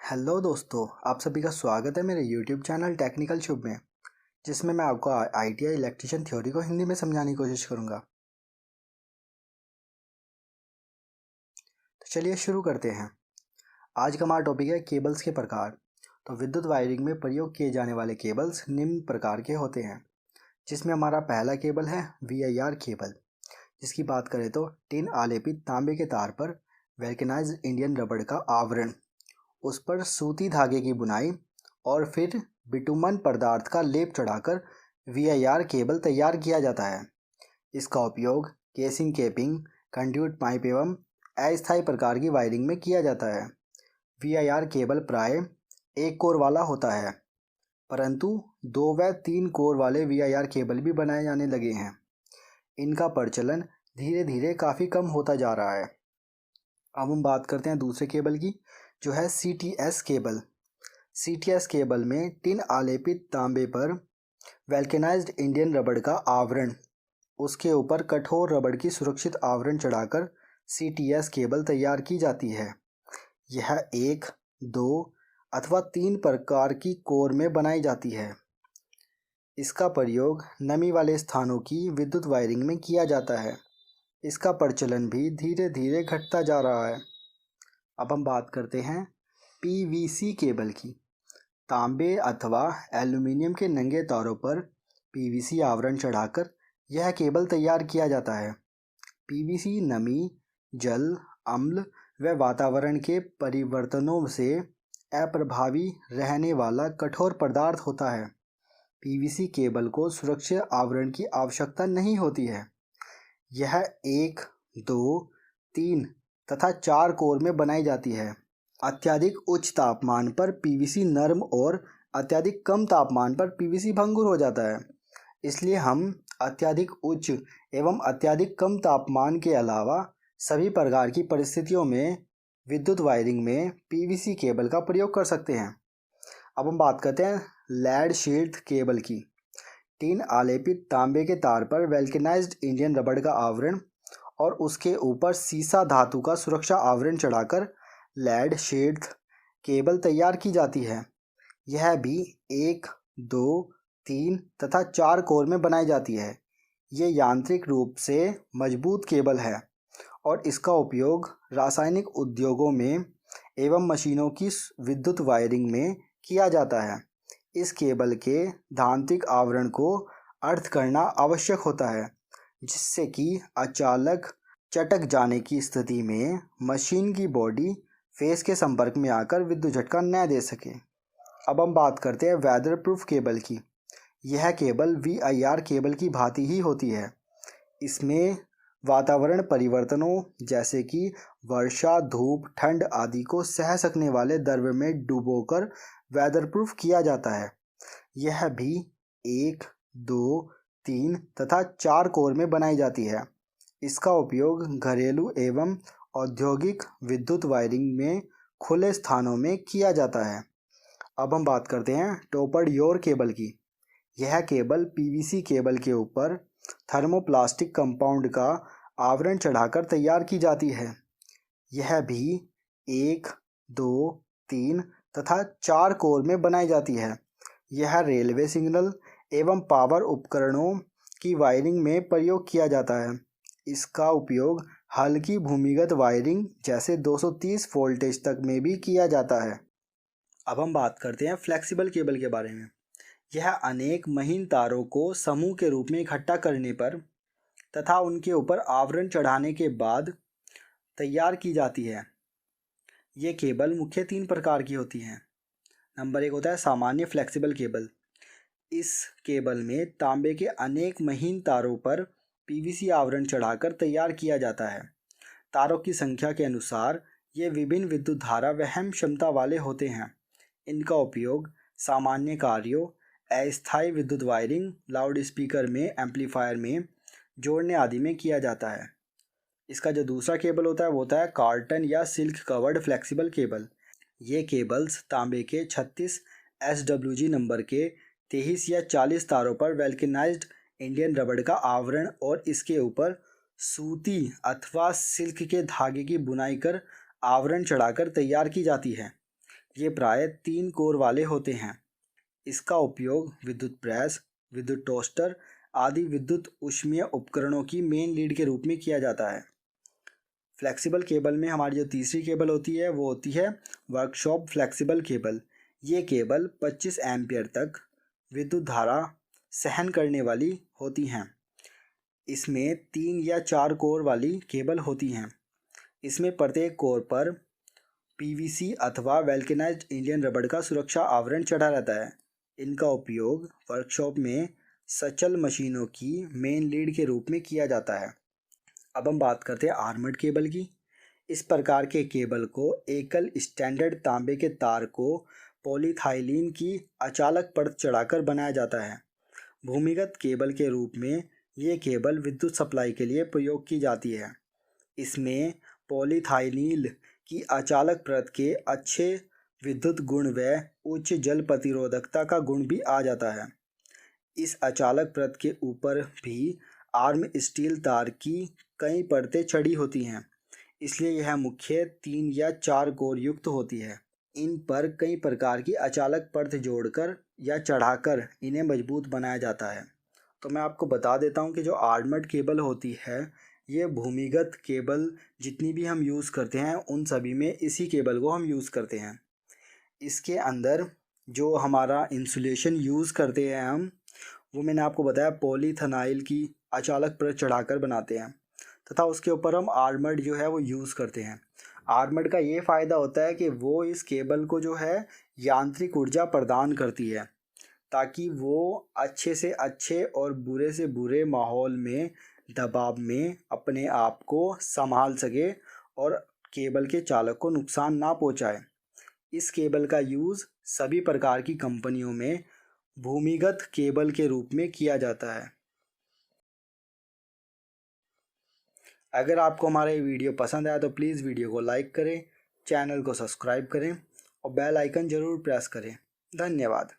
Hello दोस्तों, आप सभी का स्वागत है मेरे यूट्यूब चैनल टेक्निकल शुभ में, जिसमें मैं आपको आईटीआई इलेक्ट्रिशियन थ्योरी को हिंदी में समझाने की कोशिश करूंगा। तो चलिए शुरू करते हैं। आज का हमारा टॉपिक है केबल्स के प्रकार। तो विद्युत वायरिंग में प्रयोग किए जाने वाले केबल्स निम्न प्रकार के होते हैं, जिसमें हमारा पहला केबल है VIR केबल, जिसकी बात करें तो टिन आलेपित तांबे के तार पर वैल्केनाइज्ड इंडियन रबड़ का आवरण, उस पर सूती धागे की बुनाई और फिर बिटुमन पदार्थ का लेप चढ़ाकर VIR केबल तैयार किया जाता है। इसका उपयोग केसिंग केपिंग, कंड्यूट पाइप एवं अस्थायी प्रकार की वायरिंग में किया जाता है। VIR केबल प्राय एक कोर वाला होता है, परंतु 2 व 3 कोर वाले VIR केबल भी बनाए जाने लगे हैं। इनका प्रचलन धीरे धीरे काफ़ी कम होता जा रहा है। अब हम बात करते हैं दूसरे केबल की, जो है CTS केबल। CTS केबल में टिन आलेपित तांबे पर वैल्केनाइज्ड इंडियन रबड़ का आवरण, उसके ऊपर कठोर रबड़ की सुरक्षित आवरण चढ़ाकर CTS केबल तैयार की जाती है। यह 1, 2 अथवा 3 प्रकार की कोर में बनाई जाती है। इसका प्रयोग नमी वाले स्थानों की विद्युत वायरिंग में किया जाता है। इसका प्रचलन भी धीरे धीरे घटता जा रहा है। अब हम बात करते हैं PVC केबल की। तांबे अथवा एल्यूमीनियम के नंगे तारों पर PVC आवरण चढ़ाकर यह केबल तैयार किया जाता है। PVC नमी, जल, अम्ल व वातावरण के परिवर्तनों से अप्रभावी रहने वाला कठोर पदार्थ होता है। PVC केबल को सुरक्षा आवरण की आवश्यकता नहीं होती है। यह 1, 2, 3 तथा 4 कोर में बनाई जाती है। अत्यधिक उच्च तापमान पर PVC नरम और अत्यधिक कम तापमान पर PVC भंगुर हो जाता है। इसलिए हम अत्यधिक उच्च एवं अत्यधिक कम तापमान के अलावा सभी प्रकार की परिस्थितियों में विद्युत वायरिंग में PVC केबल का प्रयोग कर सकते हैं। अब हम बात करते हैं लेड शील्ड केबल की। टिन आलेपित तांबे के तार पर वैल्केनाइज्ड इंडियन रबड़ का आवरण और उसके ऊपर सीसा धातु का सुरक्षा आवरण चढ़ाकर लेड शील्ड केबल तैयार की जाती है। यह भी 1, 2, 3 तथा 4 कोर में बनाई जाती है। ये यांत्रिक रूप से मजबूत केबल है और इसका उपयोग रासायनिक उद्योगों में एवं मशीनों की विद्युत वायरिंग में किया जाता है। इस केबल के धात्विक आवरण को अर्थ करना आवश्यक होता है, जिससे कि अचानक चटक जाने की स्थिति में मशीन की बॉडी फेस के संपर्क में आकर विद्युत झटका न दे सके। अब हम बात करते हैं वेदर प्रूफ केबल की। यह केबल VIR केबल की भांति ही होती है। इसमें वातावरण परिवर्तनों जैसे कि वर्षा, धूप, ठंड आदि को सह सकने वाले द्रव्य में डुबोकर वेदरप्रूफ किया जाता है। यह भी 1, 2, 3 तथा 4 कोर में बनाई जाती है। इसका उपयोग घरेलू एवं औद्योगिक विद्युत वायरिंग में खुले स्थानों में किया जाता है। अब हम बात करते हैं टॉपर्ड योर केबल की। यह केबल PVC केबल के ऊपर थर्मोप्लास्टिक कंपाउंड का आवरण चढ़ाकर तैयार की जाती है। यह भी 1, 2, 3 तथा 4 कोर में बनाई जाती है। यह रेलवे सिग्नल एवं पावर उपकरणों की वायरिंग में प्रयोग किया जाता है। इसका उपयोग हल्की भूमिगत वायरिंग जैसे 230 वोल्टेज तक में भी किया जाता है। अब हम बात करते हैं फ्लेक्सिबल केबल के बारे में। यह अनेक महीन तारों को समूह के रूप में इकट्ठा करने पर तथा उनके ऊपर आवरण चढ़ाने के बाद तैयार की जाती है। ये केबल मुख्य 3 प्रकार की होती हैं। नंबर 1 होता है सामान्य फ्लेक्सिबल केबल। इस केबल में तांबे के अनेक महीन तारों पर PVC आवरण चढ़ाकर तैयार किया जाता है। तारों की संख्या के अनुसार ये विभिन्न विद्युत धारा वहन क्षमता वाले होते हैं। इनका उपयोग सामान्य कार्यों, अस्थायी विद्युत वायरिंग, लाउड स्पीकर में, एम्पलीफायर में जोड़ने आदि में किया जाता है। इसका जो दूसरा केबल होता है वो होता है कार्टन या सिल्क कवर्ड फ्लेक्सिबल केबल। ये केबल्स तांबे के 36 SWG नंबर के 23 या 40 तारों पर वैल्केनाइज्ड इंडियन रबड़ का आवरण और इसके ऊपर सूती अथवा सिल्क के धागे की बुनाई कर आवरण चढ़ाकर तैयार की जाती है। ये प्राय 3 कोर वाले होते हैं। इसका उपयोग विद्युत प्रेस, विद्युत टोस्टर आदि विद्युत ऊष्मीय उपकरणों की मेन लीड के रूप में किया जाता है। फ्लेक्सिबल केबल में हमारी जो तीसरी केबल होती है वो होती है वर्कशॉप फ्लेक्सिबल केबल। ये केबल 25 एम्पियर तक विद्युत धारा सहन करने वाली होती हैं। इसमें 3 या 4 कोर वाली केबल होती हैं। इसमें प्रत्येक कोर पर पीवीसी अथवा वैल्केनाइज्ड इंडियन रबड़ का सुरक्षा आवरण चढ़ा रहता है। इनका उपयोग वर्कशॉप में सचल मशीनों की मेन लीड के रूप में किया जाता है। अब हम बात करते हैं आर्मर्ड केबल की। इस प्रकार के केबल को एकल स्टैंडर्ड तांबे के तार को पॉलीथाइलीन की अचालक परत चढ़ाकर बनाया जाता है। भूमिगत केबल के रूप में ये केबल विद्युत सप्लाई के लिए प्रयोग की जाती है। इसमें पॉलीथाइलीन की अचालक परत के अच्छे विद्युत गुण व उच्च जल प्रतिरोधकता का गुण भी आ जाता है। इस अचालक परत के ऊपर भी आर्म स्टील तार की कई परतें चढ़ी होती हैं, इसलिए यह मुख्य 3 या 4 कोर युक्त होती है। इन पर कई प्रकार की अचालक परत जोड़कर या चढ़ाकर इन्हें मजबूत बनाया जाता है। तो मैं आपको बता देता हूँ कि जो आर्मर्ड केबल होती है ये भूमिगत केबल जितनी भी हम यूज़ करते हैं उन सभी में इसी केबल को हम यूज़ करते हैं। इसके अंदर जो हमारा इंसुलेशन यूज़ करते हैं हम, वो मैंने आपको बताया पॉलीथेनाइल की अचालक परत चढ़ाकर बनाते हैं तथा उसके ऊपर हम आर्मर्ड जो है वो यूज़ करते हैं। आर्मर्ड का ये फ़ायदा होता है कि वो इस केबल को जो है यांत्रिक ऊर्जा प्रदान करती है ताकि वो अच्छे से अच्छे और बुरे से बुरे माहौल में दबाव में अपने आप को संभाल सके और केबल के चालक को नुकसान ना पहुंचाए। इस केबल का यूज़ सभी प्रकार की कंपनियों में भूमिगत केबल के रूप में किया जाता है। अगर आपको हमारा ये वीडियो पसंद आया तो प्लीज़ वीडियो को लाइक करें, चैनल को सब्सक्राइब करें और बेल आइकन ज़रूर प्रेस करें। धन्यवाद।